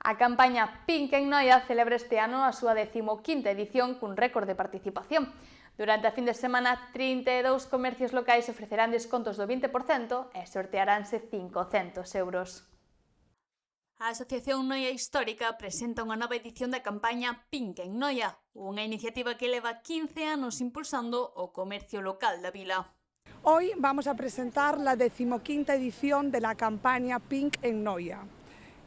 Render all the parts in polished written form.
A campaña Pink en Noia celebra este ano a súa 15ª edición cun récord de participación. Durante a fin de semana, 32 comercios locais ofrecerán descontos do 20% e sortearánse 500 euros. A Asociación Noia Histórica presenta unha nova edición da campaña Pink en Noia, unha iniciativa que leva 15 anos impulsando o comercio local da vila. Hoy vamos a presentar la 15ª edición de la campaña Pink en Noia.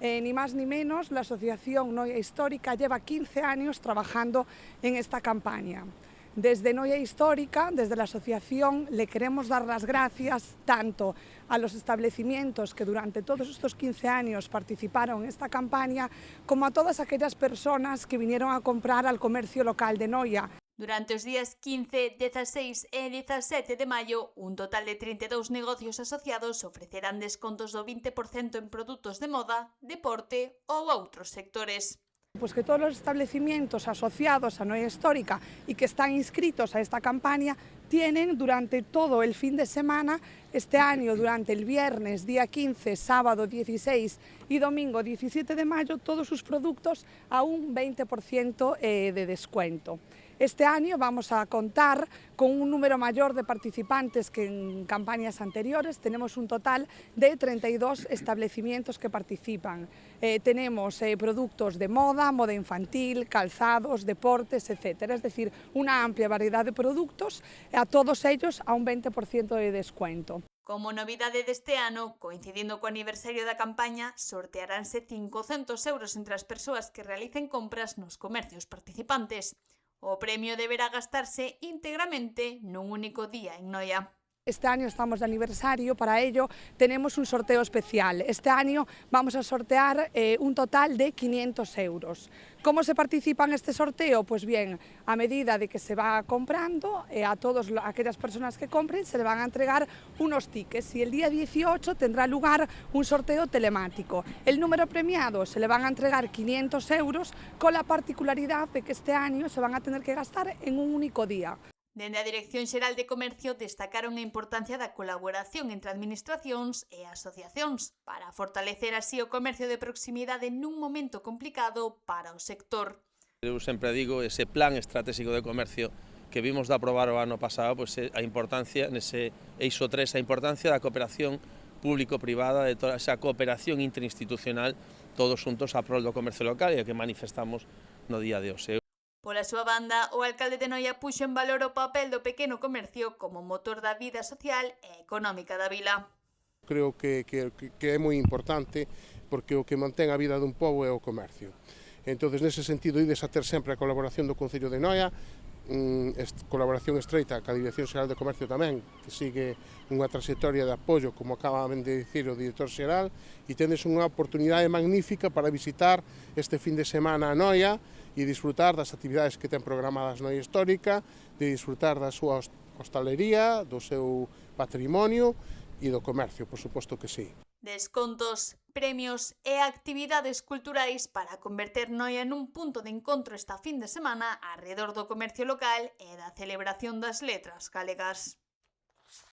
Ni más ni menos, la Asociación Noia Histórica lleva 15 años trabajando en esta campaña. Desde Noia Histórica, desde la asociación, le queremos dar las gracias tanto a los establecimientos que durante todos estos 15 años participaron en esta campaña, como a todas aquellas personas que vinieron a comprar al comercio local de Noia. Durante os días 15, 16 e 17 de maio, un total de 32 negocios asociados ofrecerán descontos do 20% en produtos de moda, deporte ou outros sectores. Pues que todos los establecimientos asociados a Noia Histórica y que están inscritos a esta campaña tienen durante todo el fin de semana, este año durante el viernes día 15, sábado 16 y domingo 17 de mayo, todos sus productos a un 20% de descuento. Este año vamos a contar con un número mayor de participantes que en campañas anteriores. Tenemos un total de 32 establecimientos que participan. Tenemos productos de moda, moda infantil, calzados, deportes, etc. Es decir, una amplia variedad de productos, a todos ellos a un 20% de descuento. Como novidade deste ano, coincidindo co aniversario da campaña, sortearánse 500 euros entre as persoas que realicen compras nos comercios participantes. O premio deberá gastarse íntegramente nun único día en Noia. Este año estamos de aniversario, para ello tenemos un sorteo especial. Este año vamos a sortear un total de 500 euros. ¿Cómo se participa en este sorteo? Pues bien, a medida de que se va comprando, a todas aquellas personas que compren se le van a entregar unos tickets y el día 18 tendrá lugar un sorteo telemático. El número premiado se le van a entregar 500 euros con la particularidad de que este año se van a tener que gastar en un único día. Dende a Dirección Xeral de Comercio destacaron a importancia da colaboración entre administracións e asociacións para fortalecer así o comercio de proximidade nun momento complicado para o sector. Eu sempre digo, ese plan estratégico de comercio que vimos de aprobar o ano pasado, pois a importancia, nese eixo 3, a importancia da cooperación público-privada, de toda esa cooperación interinstitucional, todos juntos a prol do comercio local e a que manifestamos no día de hoxe. Pola súa banda, o alcalde de Noia puxo en valor o papel do pequeno comercio como motor da vida social e económica da vila. Creo que é moi importante porque o que mantén a vida dun pobo é o comercio. Entón, nese sentido, ides a ter sempre a colaboración do Concello de Noia, colaboración estreita ca Dirección Xeral de Comercio tamén, que sigue unha trayectoria de apoio, como acaba de dicir o director xeral, e tendes unha oportunidade magnífica para visitar este fin de semana a Noia e disfrutar das actividades que ten programadas Noia Histórica, de disfrutar da súa hostalería, do seu patrimonio e do comercio, por suposto que sí. Descontos, premios e actividades culturais para converter Noia nun punto de encontro esta fin de semana arredor do comercio local e da celebración das letras galegas.